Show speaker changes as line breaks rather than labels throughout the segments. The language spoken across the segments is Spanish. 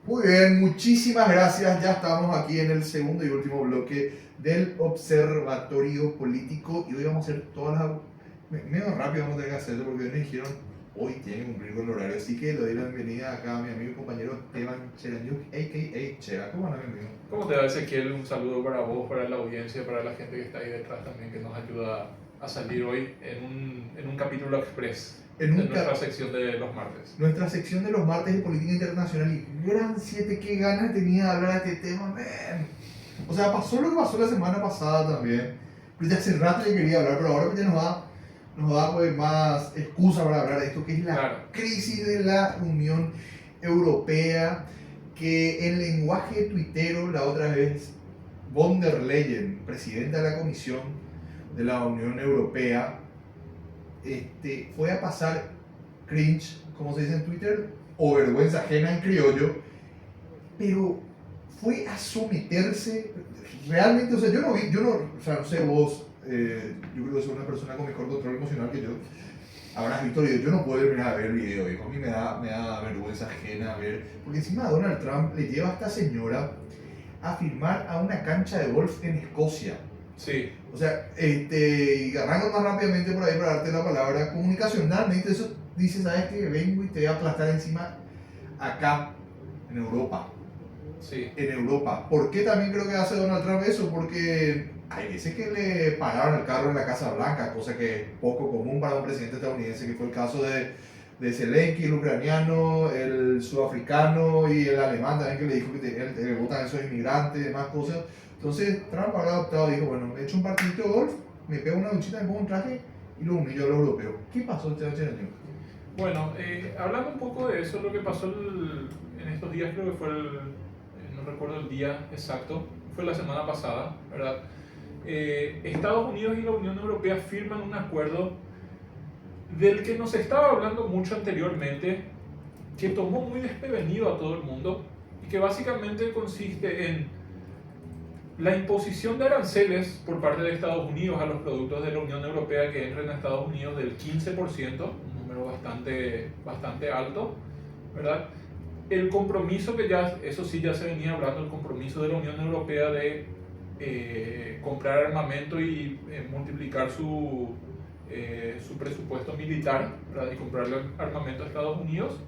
Muy bien, muchísimas gracias. Ya estamos aquí en el segundo y último bloque del Observatorio Político y hoy vamos a hacer todas las... Medio rápido vamos a tener que hacerlo porque hoy nos dijeron hoy tienen que cumplir con el horario, así que le doy la bienvenida acá a mi amigo y compañero Esteban Cheraniuk, a.k.a. Chera. ¿Cómo anda, mi amigo?
¿Cómo te va, Ezequiel? Un saludo para vos, para la audiencia, para la gente que está ahí detrás también, que nos ayuda a salir hoy en un capítulo express de nuestra sección de los martes.
Nuestra sección de los martes de política internacional y gran 7, qué ganas tenía de hablar de este tema, man. O sea, pasó lo que pasó la semana pasada también, pero ya hace rato que quería hablar, pero ahora ya nos da pues, más excusa para hablar de esto, que es la crisis de la Unión Europea, que en lenguaje tuitero la otra vez von der Leyen, presidenta de la Comisión de la Unión Europea, fue a pasar cringe, como se dice en Twitter, o vergüenza ajena en criollo, pero fue a someterse realmente, o sea, no sé vos, yo creo que soy una persona con mejor control emocional que yo, habrás visto el video, yo no puedo terminar de ver el video, hijo. A mí me da vergüenza ajena ver, porque encima Donald Trump le lleva a esta señora a firmar a una cancha de golf en Escocia.
Sí.
O sea, y arranco más rápidamente por ahí para darte la palabra. Comunicacionalmente, eso dice, ¿sabes qué? Vengo y te voy a aplastar encima acá, en Europa.
Sí.
En Europa. ¿Por qué también creo que hace Donald Trump eso? Porque hay veces que le pararon el carro en la Casa Blanca, cosa que es poco común para un presidente estadounidense, que fue el caso de Zelensky, el ucraniano, el sudafricano y el alemán también, que le dijo que le votan a esos inmigrantes y demás cosas. Entonces Trump habrá adoptado, dijo, bueno, me echo un partidito de golf, me pego una duchita, me pongo un traje y lo humillo a los europeos. ¿Qué pasó este año?
Bueno, hablando un poco de eso, lo que pasó en estos días, creo que fue no recuerdo el día exacto, fue la semana pasada, ¿verdad? Estados Unidos y la Unión Europea firman un acuerdo del que nos estaba hablando mucho anteriormente, que tomó muy desprevenido a todo el mundo y que básicamente consiste en la imposición de aranceles por parte de Estados Unidos a los productos de la Unión Europea que entren a Estados Unidos del 15%, un número bastante alto, ¿verdad? El compromiso que ya, eso sí ya se venía hablando, el compromiso de la Unión Europea de comprar armamento y multiplicar su presupuesto militar, ¿verdad? Y comprarle armamento a Estados Unidos,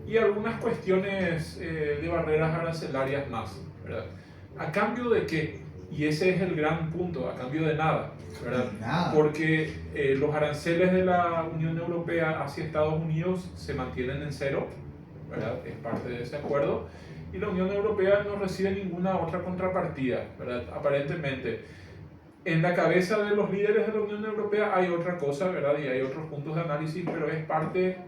y algunas cuestiones de barreras arancelarias más, ¿verdad? ¿A cambio de qué? Y ese es el gran punto, a cambio de nada, ¿verdad?
Nada.
Porque los aranceles de la Unión Europea hacia Estados Unidos se mantienen en cero, ¿verdad? Es parte de ese acuerdo, y la Unión Europea no recibe ninguna otra contrapartida, ¿verdad? Aparentemente, en la cabeza de los líderes de la Unión Europea hay otra cosa, ¿verdad? Y hay otros puntos de análisis, pero es parte,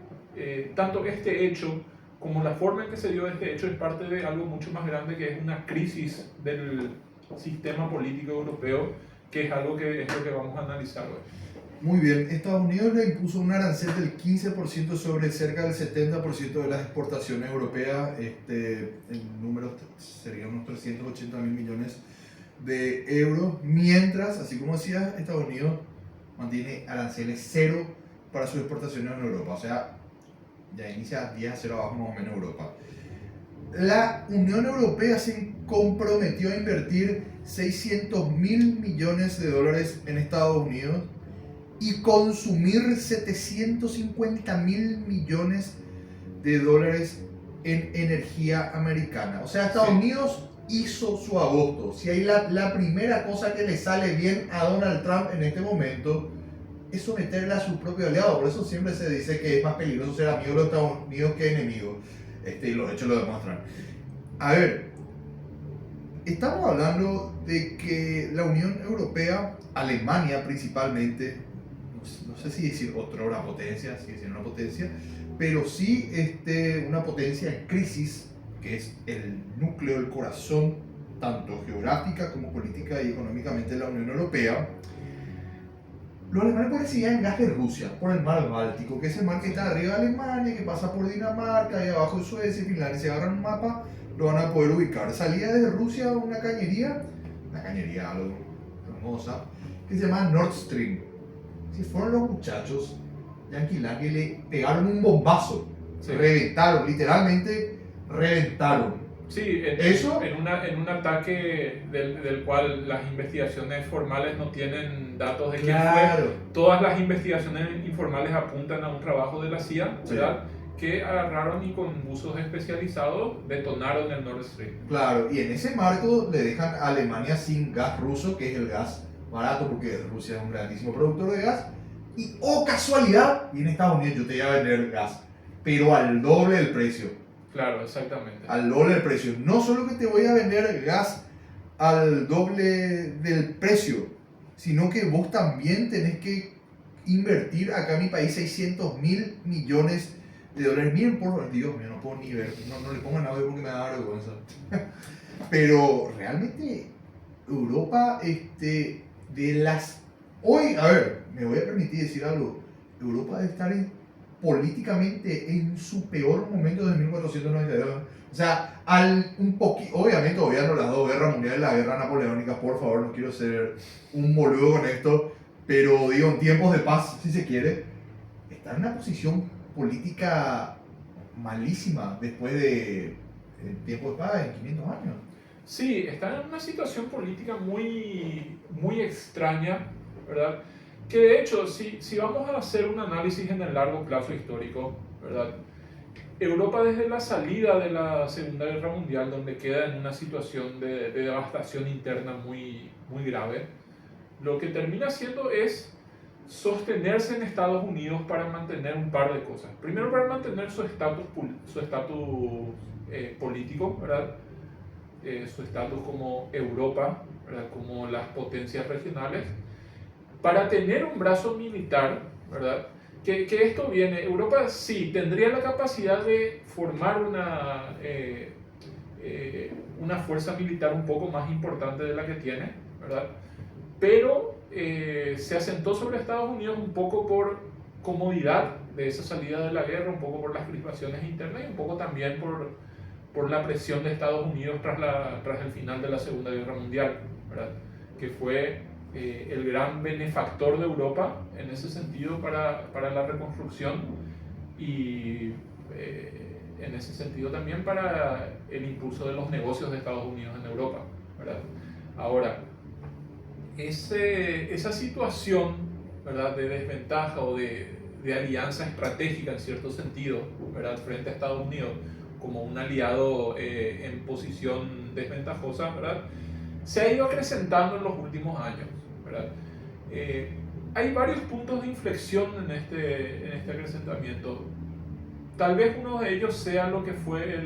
tanto este hecho como la forma en que se dio este hecho es parte de algo mucho más grande, que es una crisis del sistema político europeo, que es algo que es lo que vamos a analizar hoy.
Muy bien, Estados Unidos le impuso un arancel del 15% sobre cerca del 70% de las exportaciones europeas. El número sería unos 380 mil millones de euros, mientras, así como decía, Estados Unidos mantiene aranceles cero para sus exportaciones en Europa. O sea, ya inicia 10-0 abajo más o menos Europa. La Unión Europea se comprometió a invertir 600 mil millones de dólares en Estados Unidos y consumir 750 mil millones de dólares en energía americana. O sea, Estados Unidos hizo su agosto. Si hay la primera cosa que le sale bien a Donald Trump en este momento es someterle a su propio aliado. Por eso siempre se dice que es más peligroso ser amigo de los Estados Unidos que enemigo. Y los hechos lo demuestran. A ver, estamos hablando de que la Unión Europea, Alemania principalmente, no sé si decir otrora potencia, sigue siendo una potencia, pero sí una potencia en crisis, que es el núcleo, el corazón, tanto geográfica como política y económicamente de la Unión Europea. Los alemanes recibían gas de Rusia por el mar Báltico, que es el mar que está arriba de Alemania, que pasa por Dinamarca, y abajo de Suecia y Finlandia. Si agarran un mapa, lo van a poder ubicar. Salía desde Rusia una cañería algo hermosa, que se llama Nord Stream. Si fueron los muchachos de Anquilandia y le pegaron un bombazo, reventaron, literalmente reventaron
Sí,
Eso,
en un ataque del cual las investigaciones formales no tienen datos de quién
claro.
fue. Todas las investigaciones informales apuntan a un trabajo de la CIA,
Sí.
¿verdad? Que agarraron y con buzos especializados detonaron el Nord Stream.
Claro, y en ese marco le dejan a Alemania sin gas ruso, que es el gas barato, porque Rusia es un grandísimo productor de gas. Y, oh casualidad, viene Estados Unidos, yo te voy a vender gas, pero al doble del precio.
Claro, exactamente.
Al doble del precio. No solo que te voy a vender gas al doble del precio, sino que vos también tenés que invertir acá en mi país 600.000 millones de dólares. Miren, por Dios mío, no puedo ni ver, no le pongan audio porque me da vergüenza. Pero realmente Europa, de las... Hoy, a ver, me voy a permitir decir algo. Europa debe estar políticamente en su peor momento desde 1492. O sea, obviamente obviando las dos guerras mundiales, la guerra napoleónica, por favor, no quiero ser un boludo con esto, pero digo, en tiempos de paz, si se quiere, está en una posición política malísima después de tiempos de paz, en 500 años.
Sí, está en una situación política muy, muy extraña, ¿verdad? Que de hecho, si vamos a hacer un análisis en el largo plazo histórico, ¿verdad? Europa desde la salida de la Segunda Guerra Mundial, donde queda en una situación de devastación interna muy, muy grave, lo que termina haciendo es sostenerse en Estados Unidos para mantener un par de cosas. Primero, para mantener su estatus político, ¿verdad? Su estatus como Europa, ¿verdad? Como las potencias regionales, para tener un brazo militar, ¿verdad? Que esto viene, Europa sí tendría la capacidad de formar una fuerza militar un poco más importante de la que tiene, ¿verdad? Pero se asentó sobre Estados Unidos un poco por comodidad de esa salida de la guerra, un poco por las crispaciones internas y un poco también por la presión de Estados Unidos tras el final de la Segunda Guerra Mundial, ¿verdad? Que fue el gran benefactor de Europa en ese sentido para la reconstrucción y en ese sentido también para el impulso de los negocios de Estados Unidos en Europa, ¿verdad? Ahora, esa situación, ¿verdad?, de desventaja o de alianza estratégica en cierto sentido, ¿verdad?, frente a Estados Unidos como un aliado en posición desventajosa, ¿verdad?, se ha ido acrecentando en los últimos años, ¿verdad? Hay varios puntos de inflexión en este acrecentamiento. Tal vez uno de ellos sea lo que fue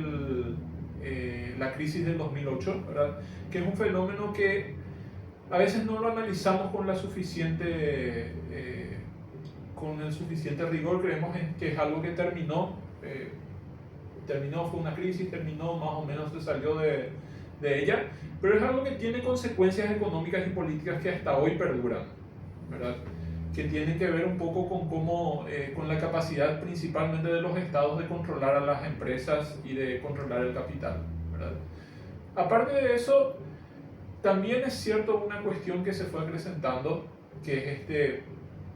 la crisis del 2008, ¿verdad?, que es un fenómeno que a veces no lo analizamos con el suficiente rigor. Creemos que es algo que terminó, fue una crisis, terminó, más o menos se salió de ella, pero es algo que tiene consecuencias económicas y políticas que hasta hoy perduran, ¿verdad? Que tienen que ver un poco con cómo, con la capacidad principalmente de los estados de controlar a las empresas y de controlar el capital, ¿verdad? Aparte de eso, también es cierto una cuestión que se fue acrecentando, que es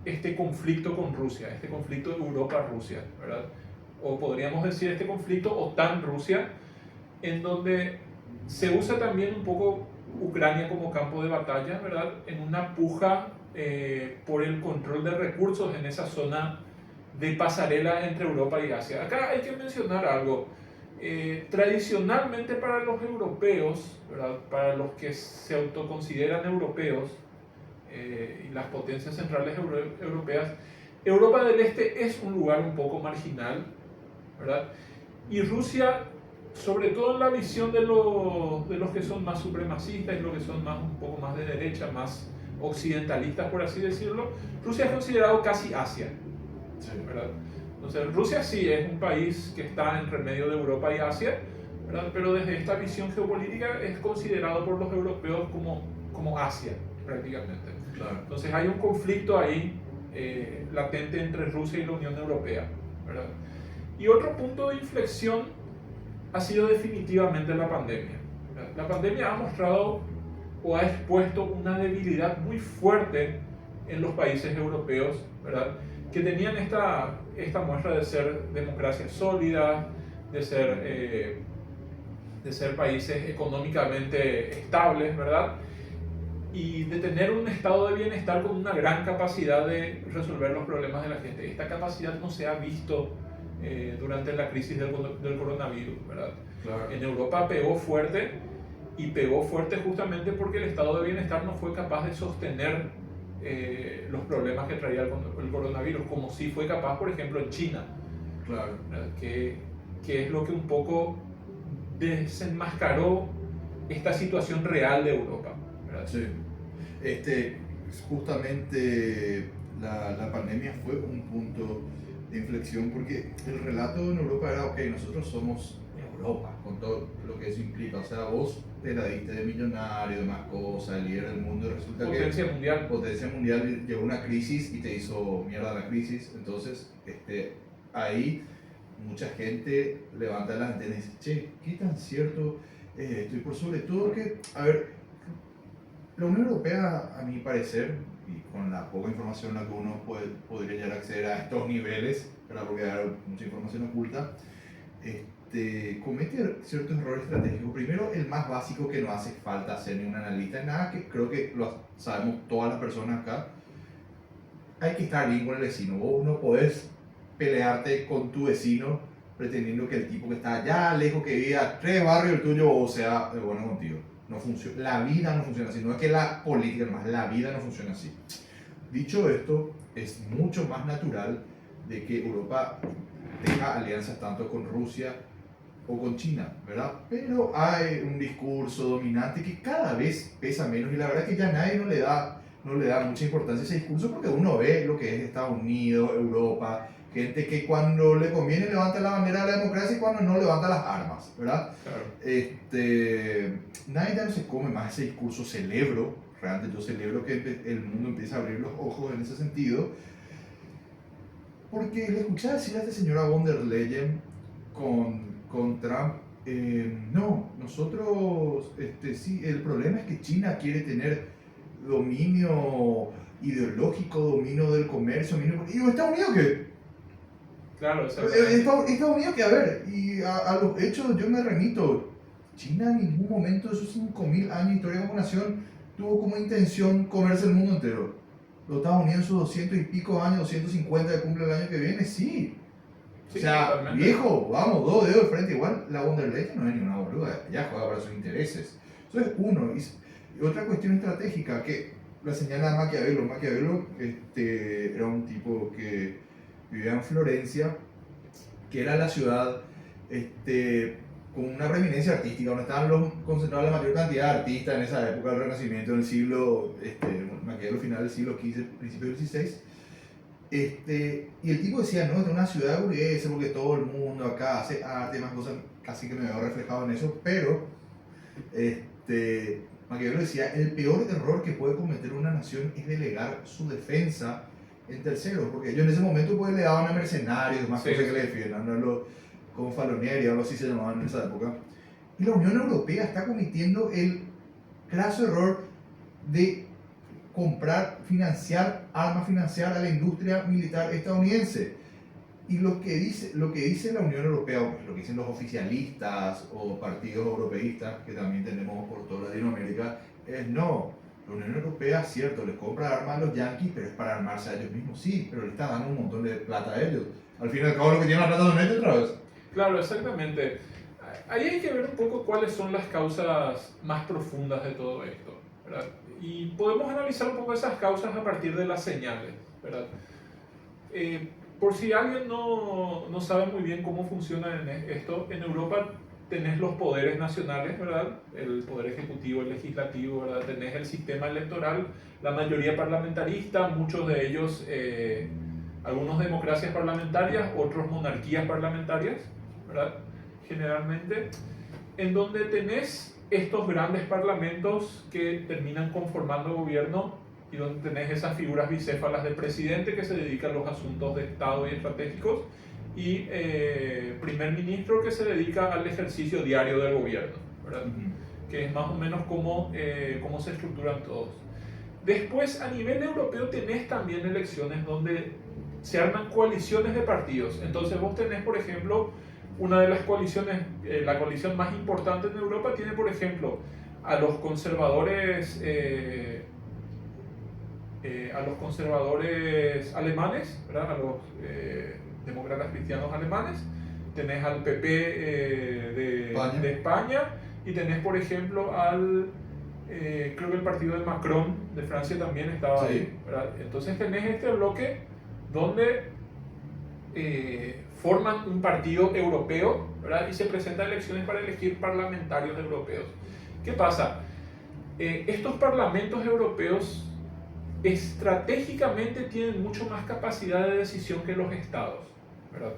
este conflicto con Rusia, este conflicto Europa-Rusia, ¿verdad? O podríamos decir este conflicto OTAN-Rusia, en donde se usa también un poco Ucrania como campo de batalla, ¿verdad?, en una puja por el control de recursos en esa zona de pasarela entre Europa y Asia. Acá hay que mencionar algo. Tradicionalmente para los europeos, ¿verdad?, para los que se autoconsideran europeos y las potencias centrales europeas, Europa del Este es un lugar un poco marginal, ¿verdad? Y Rusia, sobre todo en la visión de los que son más supremacistas y los que son un poco más de derecha, más occidentalistas, por así decirlo, Rusia es considerado casi Asia, ¿verdad? Entonces, Rusia sí es un país que está entre medio de Europa y Asia, ¿verdad?, pero desde esta visión geopolítica es considerado por los europeos como Asia, prácticamente.
Claro.
Entonces hay un conflicto ahí latente entre Rusia y la Unión Europea, ¿verdad? Y otro punto de inflexión ha sido definitivamente la pandemia, ¿verdad? La pandemia ha mostrado o ha expuesto una debilidad muy fuerte en los países europeos, ¿verdad?, que tenían esta muestra de ser democracias sólidas, de de ser países económicamente estables, ¿verdad? Y de tener un estado de bienestar con una gran capacidad de resolver los problemas de la gente. Esta capacidad no se ha visto durante la crisis del coronavirus, ¿verdad?
Claro.
En Europa pegó fuerte, y pegó fuerte justamente porque el estado de bienestar no fue capaz de sostener los problemas que traía el coronavirus, como sí fue capaz, por ejemplo, en China.
Claro.
Que es lo que un poco desenmascaró esta situación real de Europa, ¿verdad?
Sí. Justamente la pandemia fue un punto de inflexión porque el relato en Europa era, ok, nosotros somos Europa, con todo lo que eso implica. O sea, vos te la diste de millonario, de más cosas, líder del mundo, y resulta
Potencia
que
mundial.
potencia mundial llegó una crisis y te hizo mierda la crisis. Entonces, ahí mucha gente levanta las antenas y dice, che, ¿qué tan cierto es esto? Y por sobre todo que, a ver, la Unión Europea, a mi parecer, y con la poca información a la que uno podría llegar a acceder a estos niveles, ¿verdad? Porque hay mucha información oculta, comete ciertos errores estratégicos. Primero, el más básico que no hace falta hacer ni un analista, nada que creo que lo sabemos todas las personas acá, hay que estar bien con el vecino. Vos no podés pelearte con tu vecino pretendiendo que el tipo que está allá lejos, que vive a 3 barrios el tuyo, o sea bueno contigo. No funciona. La vida no funciona así. No es que la política, más la vida no funciona así. Dicho esto, es mucho más natural de que Europa tenga alianzas tanto con Rusia o con China, ¿verdad? Pero hay un discurso dominante que cada vez pesa menos, y la verdad es que ya nadie no le da mucha importancia a ese discurso, porque uno ve lo que es Estados Unidos, Europa, gente que cuando le conviene levanta la bandera de la democracia y cuando no levanta las armas, ¿verdad?
Claro.
Nadie ya no se come más ese discurso. Realmente yo celebro que el mundo empiece a abrir los ojos en ese sentido, porque le escuché decir a esta señora von der Leyen con Trump, no, nosotros, sí, el problema es que China quiere tener dominio ideológico, dominio del comercio, dominio... Y digo, ¿Estados Unidos qué?
Claro, exactamente.
Estados Unidos que, a ver, y a los hechos yo me remito. China en ningún momento de sus 5.000 años de historia como nación tuvo como intención comerse el mundo entero. Los Estados Unidos en sus 200 y pico años, 250 que cumple el año que viene, sí.
Sí,
O sea,
totalmente.
viejo, vamos, 2 dedos de frente. Igual la von der Leyen no es ninguna boluda, ella juega para sus intereses. Eso es uno. Y otra cuestión estratégica que la señala Maquiavelo. Maquiavelo era un tipo que vivía en Florencia, que era la ciudad con una preeminencia artística, donde estaban concentrados la mayor cantidad de artistas en esa época del Renacimiento, en el siglo, Maquiavelo final del siglo XV, principio del XVI. Y el tipo decía, no, es una ciudad burguesa porque todo el mundo acá hace arte y más cosas, casi que me veo reflejado en eso, pero Maquiavelo decía, el peor error que puede cometer una nación es delegar su defensa en terceros, porque ellos en ese momento pues le daban a mercenarios, más cosas que le defiendan, ¿no? Como Falonieri, algo así se llamaban en esa época. Y la Unión Europea está cometiendo el craso error de financiar a la industria militar estadounidense. Y lo que dice la Unión Europea, o lo que dicen los oficialistas o partidos europeístas, que también tenemos por toda Latinoamérica, es no. La Unión Europea, cierto, les compra armas a los yanquis, pero es para armarse a ellos mismos, sí, pero le está dando un montón de plata a ellos. Al fin y al cabo, lo que tienen la plata son ellos otra vez.
Claro, exactamente. Ahí hay que ver un poco cuáles son las causas más profundas de todo esto, ¿verdad? Y podemos analizar un poco esas causas a partir de las señales, ¿verdad? Por si alguien no sabe muy bien cómo funciona esto, en Europa tenés los poderes nacionales, ¿verdad? El poder ejecutivo, el legislativo, ¿verdad? Tenés el sistema electoral, la mayoría parlamentarista, muchos de ellos, algunos democracias parlamentarias, otros monarquías parlamentarias, ¿verdad? Generalmente, en donde tenés estos grandes parlamentos que terminan conformando gobierno y donde tenés esas figuras bicéfalas del presidente que se dedica a los asuntos de Estado y estratégicos y primer ministro que se dedica al ejercicio diario del gobierno, ¿verdad? Que es más o menos cómo se estructuran todos. Después, a nivel europeo, tenés también elecciones donde se arman coaliciones de partidos. Entonces vos tenés, por ejemplo, una de las coaliciones, la coalición más importante en Europa tiene, por ejemplo, a los conservadores alemanes, ¿verdad? A los demócratas cristianos alemanes, tenés al PP de España, y tenés, por ejemplo, creo que el partido de Macron de Francia también estaba ahí, ¿verdad? Entonces tenés este bloque donde forman un partido europeo, ¿verdad? Y se presentan elecciones para elegir parlamentarios europeos. ¿Qué pasa? Estos parlamentos europeos estratégicamente tienen mucho más capacidad de decisión que los estados, ¿verdad?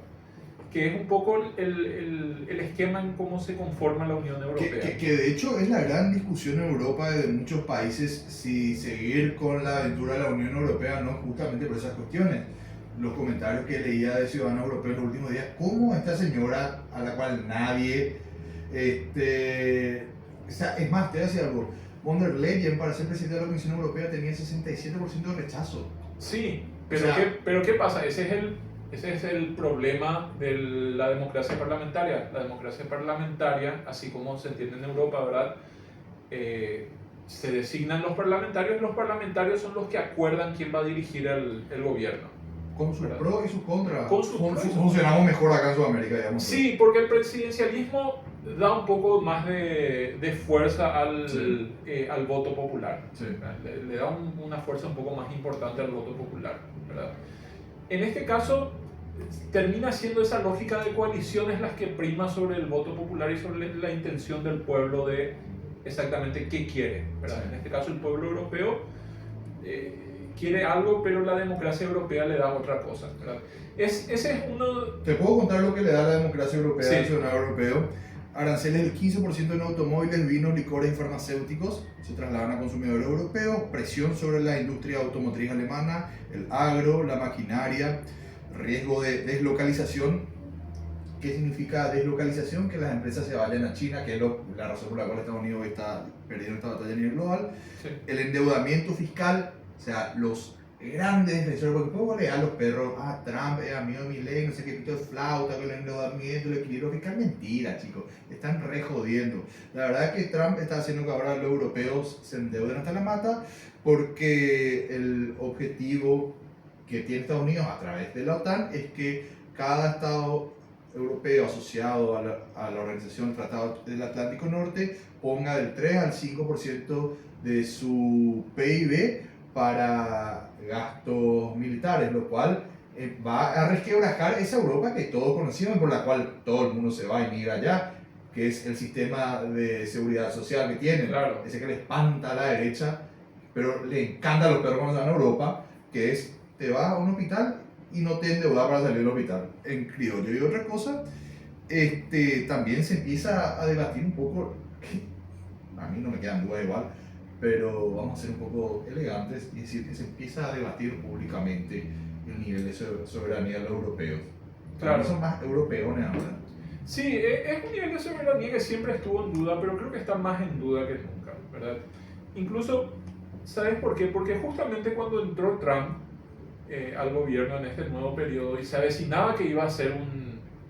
Que es un poco el esquema en cómo se conforma la Unión Europea.
Que de hecho es la gran discusión en Europa de muchos países, si seguir con la aventura de la Unión Europea o no, justamente por esas cuestiones. Los comentarios que leía de ciudadanos europeos en los últimos días, cómo esta señora a la cual nadie, o sea, es más, te voy a decir algo, von der Leyen para ser presidente de la Comisión Europea tenía 67% de rechazo.
Sí, pero ¿qué pasa? Ese es el problema de la democracia parlamentaria. La democracia parlamentaria, así como se entiende en Europa, ¿verdad? Se designan los parlamentarios son los que acuerdan quién va a dirigir el gobierno.
Con sus pros y sus contras.
Funcionamos
mejor acá en Sudamérica, digamos.
Sí, porque el presidencialismo da un poco más de fuerza al voto popular.
Sí.
Le da una fuerza un poco más importante al voto popular, ¿verdad? En este caso, termina siendo esa lógica de coaliciones las que prima sobre el voto popular y sobre la intención del pueblo de exactamente qué quiere, ¿verdad? En este caso, el pueblo europeo quiere algo, pero la democracia europea le da otra cosa, ¿verdad? Ese es uno...
¿Te puedo contar lo que le da la democracia europea
Sí.
al ciudadano europeo? Aranceles del 15% en automóviles, vinos, licores y farmacéuticos se trasladan a consumidores europeos, presión sobre la industria automotriz alemana, el agro, la maquinaria, riesgo de deslocalización. ¿Qué significa deslocalización? Que las empresas se vayan a China, que es la razón por la cual Estados Unidos está perdiendo esta batalla a nivel global.
Sí.
El endeudamiento fiscal, o sea, los grandes defensores, porque puedo leer a los perros, Trump es amigo de Milei, no sé qué pito de flauta, con el endeudamiento, el equilibrio fiscal, mentira, chicos, están re jodiendo. La verdad es que Trump está haciendo que ahora los europeos se endeuden hasta la mata, porque el objetivo que tiene Estados Unidos a través de la OTAN es que cada estado europeo asociado a la Organización del Tratado del Atlántico Norte ponga del 3 al 5% de su PIB para gastos militares, lo cual va a resquebrajar esa Europa que todos conocíamos y por la cual todo el mundo se va y migra allá, que es el sistema de seguridad social que tienen,
Claro.
Ese que le espanta a la derecha, pero le encanta a los perros cuando están en Europa, que es, te vas a un hospital y no te endeudas para salir del hospital, en criollo. Y otra cosa, también se empieza a debatir un poco, a mí no me quedan dudas igual, pero vamos a ser un poco elegantes y decir que se empieza a debatir públicamente el nivel de soberanía de los europeos.
Claro.
Son más europeones ahora.
Sí, es un nivel de soberanía que siempre estuvo en duda, pero creo que está más en duda que nunca, ¿verdad? Incluso, ¿sabes por qué? Porque justamente cuando entró Trump al gobierno en este nuevo periodo y se avecinaba que iba a ser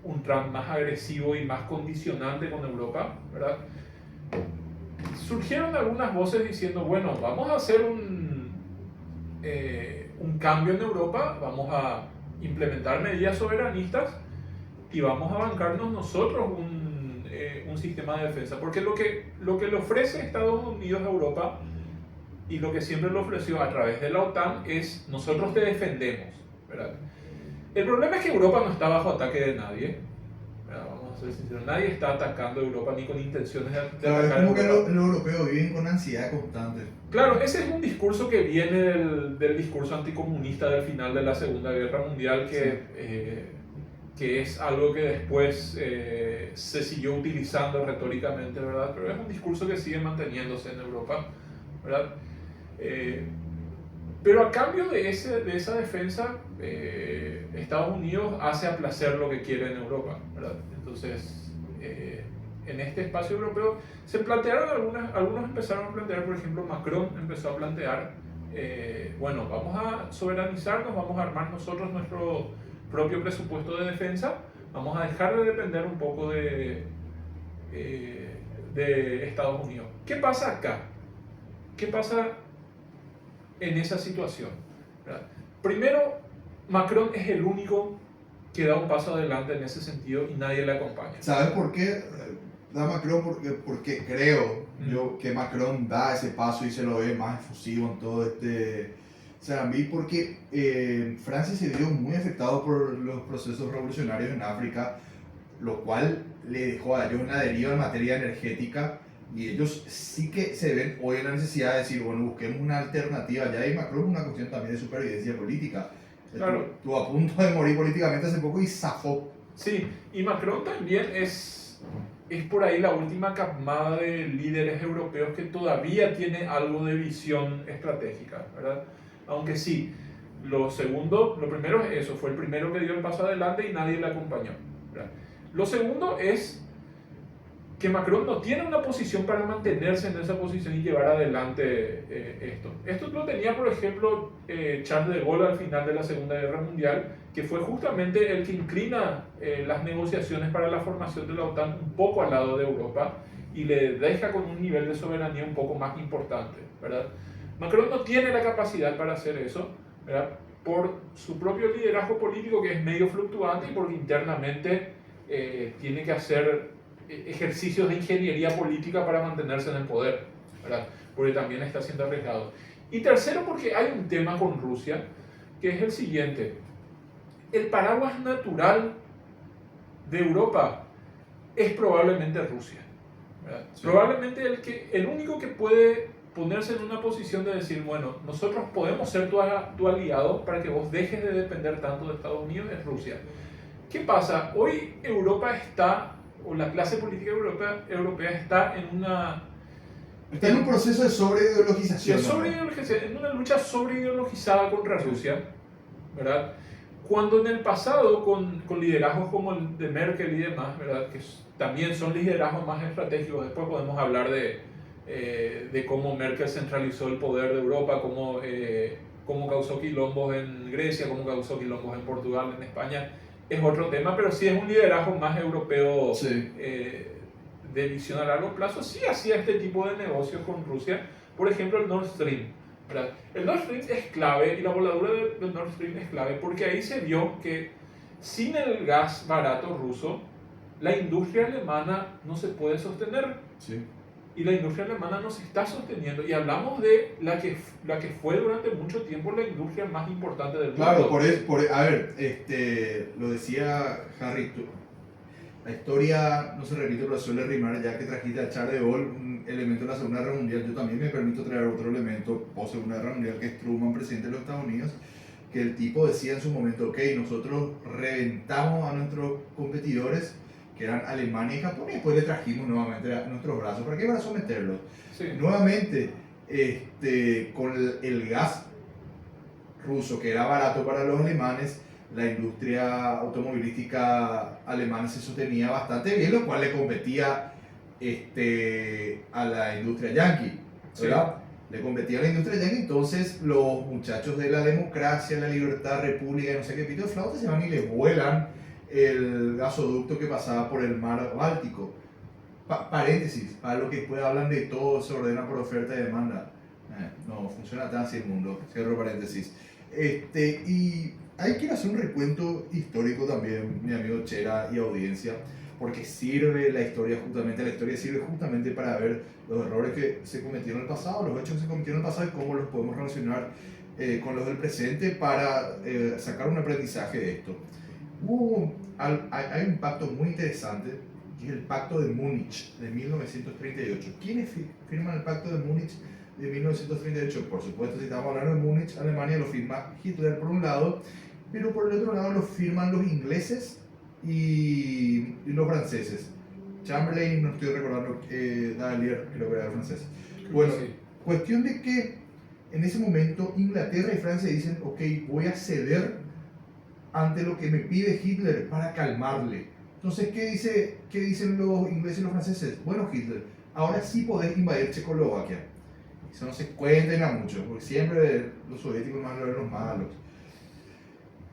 un Trump más agresivo y más condicionante con Europa, ¿verdad? Surgieron algunas voces diciendo, bueno, vamos a hacer un cambio en Europa, vamos a implementar medidas soberanistas y vamos a bancarnos nosotros un sistema de defensa. Porque lo que le ofrece Estados Unidos a Europa y lo que siempre le ofreció a través de la OTAN es nosotros te defendemos, ¿verdad? El problema es que Europa no está bajo ataque de nadie, ¿verdad? Vamos a ser sinceros, nadie está atacando a Europa ni con intenciones de
Claro, es
atacar
como
a
que
Europa.
los europeos viven con ansiedad constante.
Claro, ese es un discurso que viene del discurso anticomunista del final de la Segunda Guerra Mundial, que es algo que después se siguió utilizando retóricamente, ¿verdad? Pero es un discurso que sigue manteniéndose en Europa, ¿verdad? Pero a cambio de esa defensa, Estados Unidos hace a placer lo que quiere en Europa, ¿verdad? Entonces, en este espacio europeo se plantearon algunos empezaron a plantear, por ejemplo, Macron empezó a plantear, bueno, vamos a soberanizarnos, vamos a armar nosotros nuestro propio presupuesto de defensa, Vamos a dejar de depender un poco de Estados Unidos. ¿Qué pasa acá? ¿Qué pasa en esa situación? ¿Verdad? Primero, Macron es el único que da un paso adelante en ese sentido y nadie le acompaña.
¿Sabes por qué da Macron? Porque creo yo que Macron da ese paso y se lo ve más efusivo en todo este Sarambí, porque Francia se vio muy afectado por los procesos revolucionarios en África, lo cual le dejó a ellos una deriva en materia energética, y ellos sí que se ven hoy en la necesidad de decir, bueno, busquemos una alternativa. Ya hay Macron una cuestión también de supervivencia política.
Claro.
Estuvo a punto de morir políticamente hace poco y zafó.
Sí, y Macron también es por ahí la última camada de líderes europeos que todavía tiene algo de visión estratégica, ¿verdad? Aunque sí, lo primero es eso, fue el primero que dio el paso adelante y nadie le acompañó, ¿verdad? Lo segundo es que Macron no tiene una posición para mantenerse en esa posición y llevar adelante esto. Esto lo tenía, por ejemplo, Charles de Gaulle al final de la Segunda Guerra Mundial, que fue justamente el que inclina las negociaciones para la formación de la OTAN un poco al lado de Europa y le deja con un nivel de soberanía un poco más importante, ¿verdad? Macron no tiene la capacidad para hacer eso, ¿verdad? Por su propio liderazgo político, que es medio fluctuante, y porque internamente tiene que hacer ejercicios de ingeniería política para mantenerse en el poder, ¿verdad? Porque también está siendo arriesgado. Y tercero, porque hay un tema con Rusia, que es el siguiente. El paraguas natural de Europa es probablemente Rusia, ¿verdad? Sí. Probablemente el único que puede ponerse en una posición de decir, bueno, nosotros podemos ser tu aliado para que vos dejes de depender tanto de Estados Unidos, es Rusia. ¿Qué pasa? Hoy Europa está, o la clase política europea está
en un proceso de sobreideologización.
En una lucha sobreideologizada contra Rusia, ¿verdad? Cuando en el pasado, con liderazgos como el de Merkel y demás, ¿verdad? Que también son liderazgos más estratégicos, después podemos hablar de cómo Merkel centralizó el poder de Europa, cómo causó quilombos en Grecia, cómo causó quilombos en Portugal, en España. Es otro tema, pero sí es un liderazgo más europeo, sí. De visión a largo plazo. Sí hacía este tipo de negocios con Rusia. Por ejemplo, el Nord Stream, ¿verdad? El Nord Stream es clave, y la voladura del Nord Stream es clave, porque ahí se vio que sin el gas barato ruso, la industria alemana no se puede sostener.
Sí.
Y la industria alemana no se está sosteniendo. Y hablamos de la que fue durante mucho tiempo la industria más importante del mundo.
Claro, a ver, lo decía Harry, la historia no se repite, pero suele rimar. Ya que trajiste a Charles de Gaulle, un elemento de la Segunda Guerra Mundial, yo también me permito traer otro elemento post Segunda Guerra Mundial, que es Truman, presidente de los Estados Unidos, que el tipo decía en su momento, ok, nosotros reventamos a nuestros competidores, que eran Alemania y Japón, y después le trajimos nuevamente a nuestros brazos. ¿Para qué? Para someterlos. Sí. Nuevamente, con el gas ruso, que era barato para los alemanes, la industria automovilística alemana se sostenía bastante bien, lo cual le competía a la industria yanqui, ¿verdad? Sí. Le competía a la industria yanqui. Entonces los muchachos de la democracia, la libertad, república, no sé qué pito de flauta, se van y le vuelan el gasoducto que pasaba por el mar Báltico. Paréntesis, para los que después hablan de todo se ordena por oferta y demanda. No funciona tan así el mundo. Cierro paréntesis. Y ahí quiero hacer un recuento histórico también, mi amigo Chera y audiencia, porque sirve la historia sirve justamente para ver los errores que se cometieron en el pasado, los hechos que se cometieron en el pasado y cómo los podemos relacionar con los del presente para sacar un aprendizaje de esto. Hay un pacto muy interesante, que es el Pacto de Múnich de 1938. ¿Quiénes firman el Pacto de Múnich de 1938? Por supuesto, si estamos hablando de Múnich, Alemania, lo firma Hitler por un lado, pero por el otro lado lo firman los ingleses y los franceses. Chamberlain, no estoy recordando, Dallier, creo que era el francés. Bueno, sí. Cuestión de que en ese momento Inglaterra y Francia dicen, ok, voy a ceder ante lo que me pide Hitler para calmarle. Entonces, ¿qué dicen los ingleses y los franceses? Bueno, Hitler, ahora sí podés invadir Checoslovaquia. Eso no se cuenten a mucho, porque siempre los soviéticos van a ver los malos.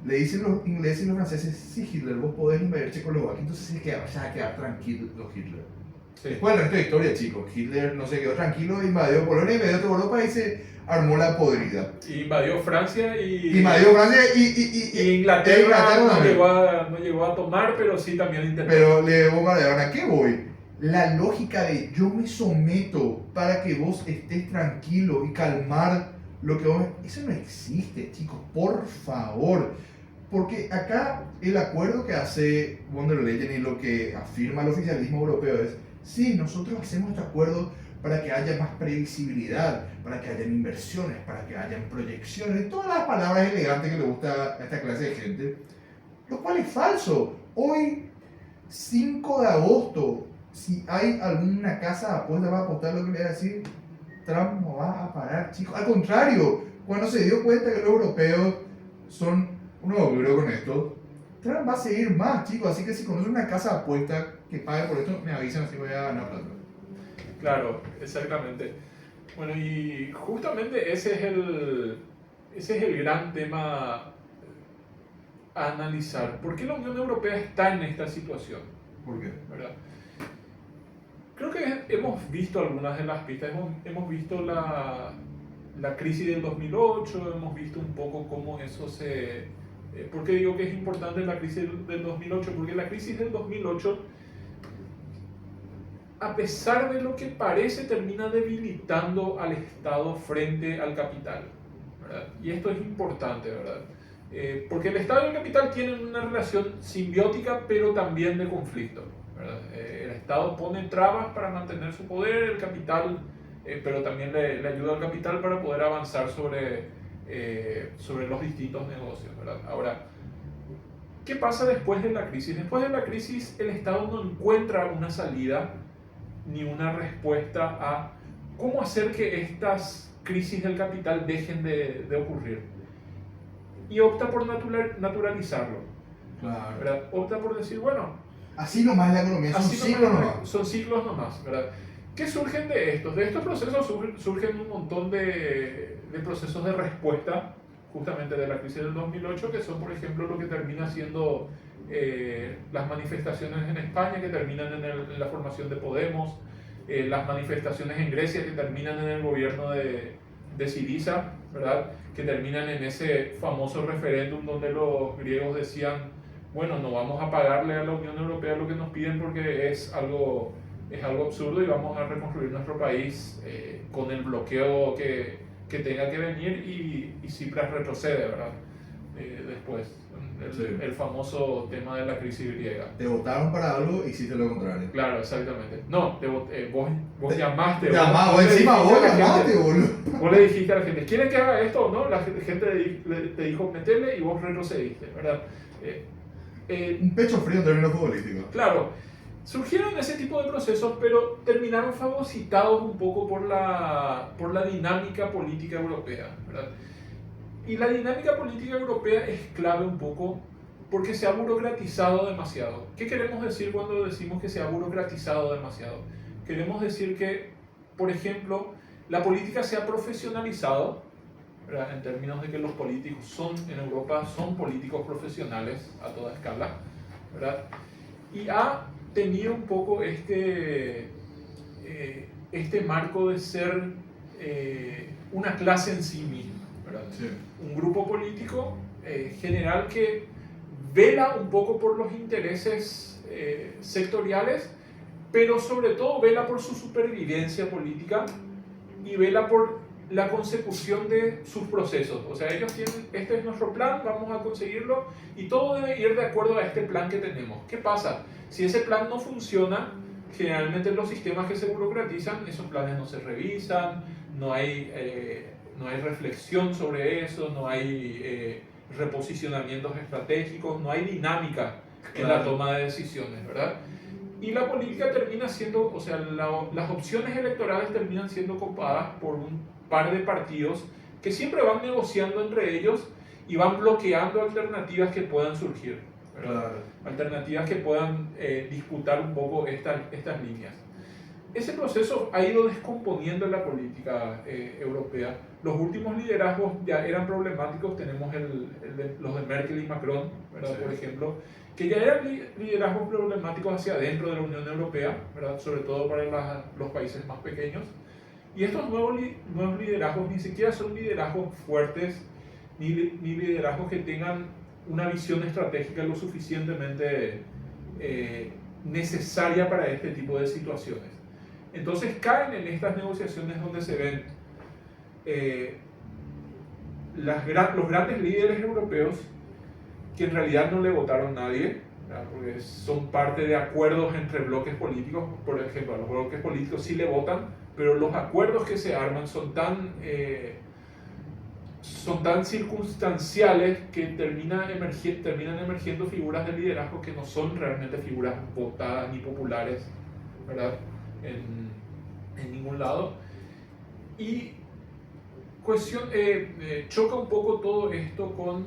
Le dicen los ingleses y los franceses, sí, Hitler, vos podés invadir Checoslovaquia, entonces se va a quedar tranquilo Hitler.
Sí.
Después del resto de historia, chicos, Hitler no se quedó tranquilo, invadió Polonia, invadió toda Europa y se armó la podrida.
Invadió Francia y
Invadió Francia
y Inglaterra no llegó a tomar, pero sí también intentó.
Pero le bombardearon. ¿A qué voy? La lógica de yo me someto para que vos estés tranquilo y calmar lo que vos... Eso no existe, chicos, por favor. Porque acá el acuerdo que hace von der Leyen y lo que afirma el oficialismo europeo es, sí, nosotros hacemos este acuerdo para que haya más previsibilidad, para que haya inversiones, para que haya proyecciones, todas las palabras elegantes que le gusta a esta clase de gente, lo cual es falso. Hoy, 5 de agosto, si hay alguna casa de apuestas va a apostar lo que le voy a decir, Trump no va a parar, chicos. Al contrario, cuando se dio cuenta que los europeos son unos duros con esto, Trump va a seguir más, chicos. Así que si conocen una casa de apuestas que pague por esto, me avisan así voy a ganar plata.
Claro, exactamente. Bueno, y justamente ese es el gran tema a analizar. ¿Por qué la Unión Europea está en esta situación?
¿Por qué?
¿Verdad? Creo que hemos visto algunas de las pistas, hemos visto la crisis del 2008, hemos visto un poco cómo eso se... ¿Por qué digo que es importante la crisis del 2008? Porque la crisis del 2008, a pesar de lo que parece, termina debilitando al Estado frente al capital, ¿verdad? Y esto es importante, ¿verdad? Porque el Estado y el capital tienen una relación simbiótica, pero también de conflicto, ¿verdad? El Estado pone trabas para mantener su poder, el capital, pero también le ayuda al capital para poder avanzar sobre los distintos negocios, ¿verdad? Ahora, ¿qué pasa después de la crisis? Después de la crisis, el Estado no encuentra una salida ni una respuesta a cómo hacer que estas crisis del capital dejen de ocurrir. Y opta por naturalizarlo.
Claro.
¿Verdad? Opta por decir, bueno,
así nomás la economía, son ciclos nomás.
Son ciclos nomás, ¿verdad? ¿Qué surgen de estos? De estos procesos surgen un montón de procesos de respuesta justamente de la crisis del 2008, que son, por ejemplo, lo que termina siendo las manifestaciones en España, que terminan en la formación de Podemos, las manifestaciones en Grecia, que terminan en el gobierno de Syriza, ¿verdad? Que terminan en ese famoso referéndum donde los griegos decían, bueno, no vamos a pagarle a la Unión Europea lo que nos piden porque es algo absurdo y vamos a reconstruir nuestro país con el bloqueo que tenga que venir, y Tsipras retrocede, ¿verdad? Después, el famoso tema de la crisis griega.
Te votaron para algo y hiciste lo contrario.
Claro, exactamente. No, vos llamaste.
Vos llamaste, boludo.
Vos le dijiste a la gente, ¿quieren que haga esto o no? La gente te dijo, metele, y vos retrocediste, ¿verdad?
Un pecho frío en términos futbolísticos.
Claro, surgieron ese tipo de procesos, pero terminaron fagocitados un poco por la dinámica política europea, ¿verdad? Y la dinámica política europea es clave un poco porque se ha burocratizado demasiado. ¿Qué queremos decir cuando decimos que se ha burocratizado demasiado? Queremos decir que, por ejemplo, la política se ha profesionalizado, ¿verdad? En términos de que los políticos en Europa son políticos profesionales a toda escala, ¿verdad? Y ha tenido un poco este marco de ser una clase en sí misma, ¿verdad? Sí. Un grupo político general que vela un poco por los intereses sectoriales, pero sobre todo vela por su supervivencia política y vela por la consecución de sus procesos. O sea, ellos tienen, este es nuestro plan, vamos a conseguirlo, y todo debe ir de acuerdo a este plan que tenemos. ¿Qué pasa? Si ese plan no funciona, generalmente los sistemas que se burocratizan, esos planes no se revisan, no hay reflexión sobre eso, no hay reposicionamientos estratégicos, no hay dinámica en la toma de decisiones, ¿verdad? Y la política termina siendo, o sea, las opciones electorales terminan siendo copadas por un par de partidos que siempre van negociando entre ellos y van bloqueando alternativas que puedan surgir, ¿verdad? Alternativas que puedan disputar un poco estas líneas. ese proceso ha ido descomponiendo la política europea. Los últimos liderazgos ya eran problemáticos, tenemos los de Merkel y Macron, ¿verdad?
Sí.
Por ejemplo, que ya eran liderazgos problemáticos hacia adentro de la Unión Europea, ¿verdad? Sobre todo para los países más pequeños. Y estos nuevos liderazgos ni siquiera son liderazgos fuertes, ni liderazgos que tengan una visión estratégica lo suficientemente necesaria para este tipo de situaciones. Entonces caen en estas negociaciones donde se ven los grandes líderes europeos que en realidad no le votaron a nadie, ¿verdad? Porque son parte de acuerdos entre bloques políticos. Por ejemplo, a los bloques políticos sí le votan, pero los acuerdos que se arman son tan circunstanciales que terminan emergiendo figuras de liderazgo que no son realmente figuras votadas ni populares, ¿verdad? En ningún lado. Y choca un poco todo esto con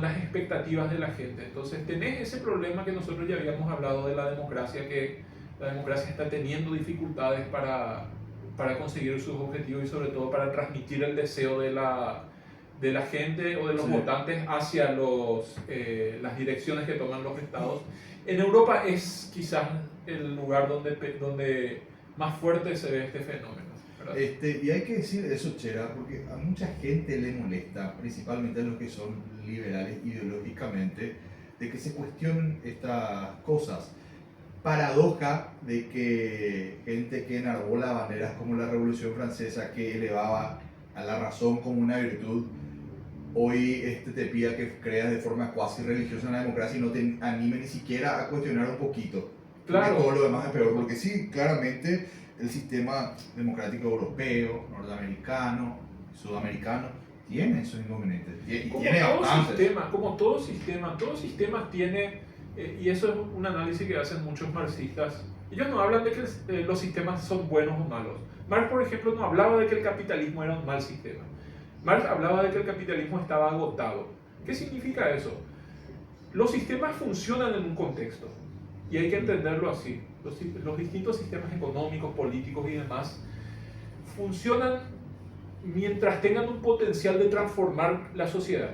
las expectativas de la gente. Entonces tenés ese problema que nosotros ya habíamos hablado de la democracia, que la democracia está teniendo dificultades para conseguir sus objetivos y sobre todo para transmitir el deseo de la gente o de los votantes hacia las direcciones que toman los estados. En Europa es quizás el lugar donde más fuerte se ve este fenómeno.
Y hay que decir eso, Chera, porque a mucha gente le molesta, principalmente a los que son liberales ideológicamente, de que se cuestionen estas cosas. Paradoja de que gente que enarbola banderas como la Revolución Francesa, que elevaba a la razón como una virtud, hoy te pida que creas de forma cuasi religiosa en la democracia y no te anime ni siquiera a cuestionar un poquito.
Claro.
Porque todo lo demás es peor, porque sí, claramente el sistema democrático europeo, norteamericano, sudamericano, tiene sus inconvenientes. Y tiene bastantes.
Como todo sistema tiene, y eso es un análisis que hacen muchos marxistas. Ellos no hablan de que los sistemas son buenos o malos. Marx, por ejemplo, no hablaba de que el capitalismo era un mal sistema. Marx hablaba de que el capitalismo estaba agotado. ¿Qué significa eso? Los sistemas funcionan en un contexto y hay que entenderlo así. Los distintos sistemas económicos, políticos y demás funcionan mientras tengan un potencial de transformar la sociedad.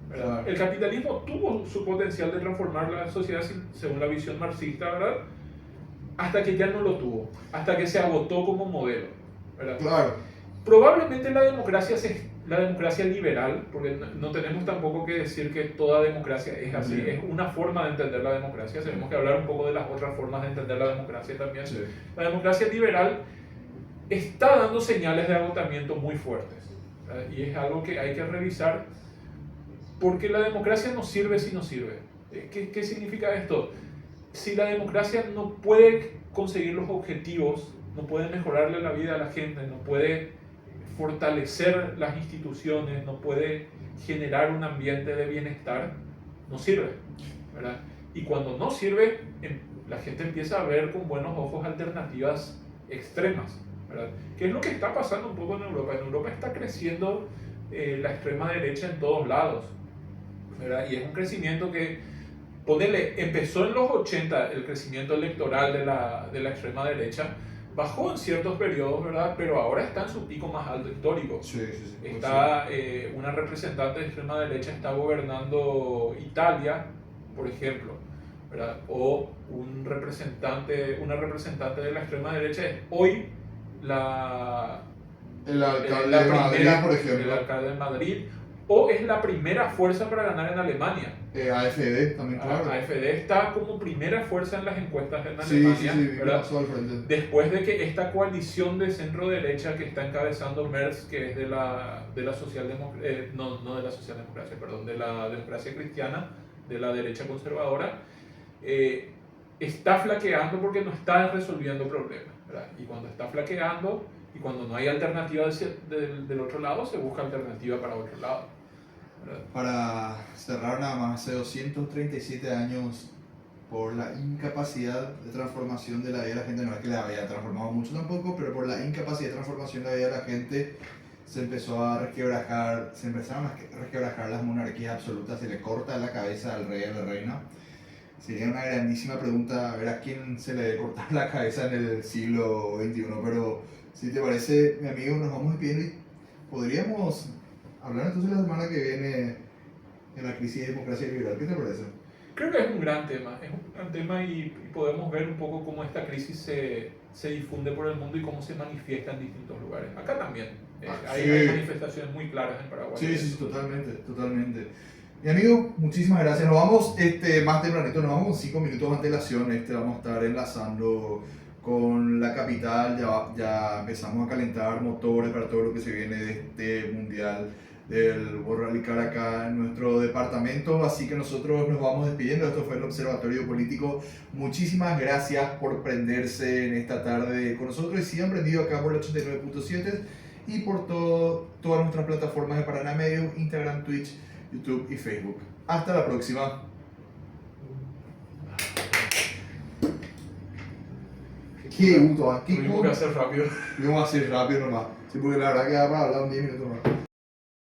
¿Verdad? El capitalismo tuvo su potencial de transformar la sociedad según la visión marxista, ¿verdad? Hasta que ya no lo tuvo, hasta que se agotó como modelo, ¿verdad?
Claro.
Probablemente la democracia liberal, porque no tenemos tampoco que decir que toda democracia es así, es una forma de entender la democracia, tenemos que hablar un poco de las otras formas de entender la democracia también. Sí. La democracia liberal está dando señales de agotamiento muy fuertes, ¿verdad? Y es algo que hay que revisar, porque la democracia no sirve si no sirve. ¿Qué significa esto? Si la democracia no puede conseguir los objetivos, no puede mejorarle la vida a la gente, no puede fortalecer las instituciones, no puede generar un ambiente de bienestar, no sirve, ¿verdad? Y cuando no sirve, la gente empieza a ver con buenos ojos alternativas extremas, ¿verdad? ¿Qué es lo que está pasando un poco en Europa? En Europa está creciendo la extrema derecha en todos lados, ¿verdad? Y es un crecimiento que, empezó en los 80 el crecimiento electoral de la extrema derecha, bajó en ciertos periodos, ¿verdad? Pero ahora está en su pico más alto histórico.
Sí.
Una representante de extrema derecha está gobernando Italia, por ejemplo, ¿verdad? O una representante de la extrema derecha es hoy
el alcalde de Madrid, por ejemplo.
El alcalde de Madrid, o es la primera fuerza para ganar en Alemania.
AfD también, claro.
AfD está como primera fuerza en las encuestas en Alemania, ¿verdad? Después de que esta coalición de centro derecha que está encabezando Merz, que es de la socialdemocracia, no de la socialdemocracia, perdón, de la democracia cristiana, de la derecha conservadora, está flaqueando porque no está resolviendo problemas, ¿verdad? Y cuando está flaqueando y cuando no hay alternativa del otro lado, se busca alternativa para otro lado, ¿verdad?
Para cerrar nada más, hace 237 años, por la incapacidad de transformación de la vida de la gente, no es que la había transformado mucho tampoco, pero por la incapacidad de transformación de la vida de la gente, se empezaron a resquebrajar las monarquías absolutas, se le corta la cabeza al rey y a la reina, Sería una grandísima pregunta, a ver a quién se le debe cortar la cabeza en el siglo XXI, pero si te parece, mi amigo, nos vamos despidiendo y podríamos hablar entonces la semana que viene de la crisis de democracia liberal. ¿Qué te parece?
Creo que es un gran tema, y podemos ver un poco cómo esta crisis se difunde por el mundo y cómo se manifiesta en distintos lugares. Acá también hay manifestaciones muy claras en Paraguay.
Sí, totalmente, totalmente. Mi amigo, muchísimas gracias. Nos vamos más tempranito, nos vamos con 5 minutos de antelación. Vamos a estar enlazando con la capital, ya empezamos a calentar motores para todo lo que se viene de este mundial del World Rally Car acá en nuestro departamento, así que nosotros nos vamos despidiendo. Esto fue el Observatorio Político. Muchísimas gracias por prenderse en esta tarde con nosotros y sigan prendidos acá por el 89.7 y por todas nuestras plataformas de Paraná Medios, Instagram, Twitch, YouTube y Facebook. Hasta la próxima. Qué gusto,
Tuvimos que hacer rápido.
Vamos a hacer rápido nomás. Sí, porque la verdad que va para hablar un 10 minutos más.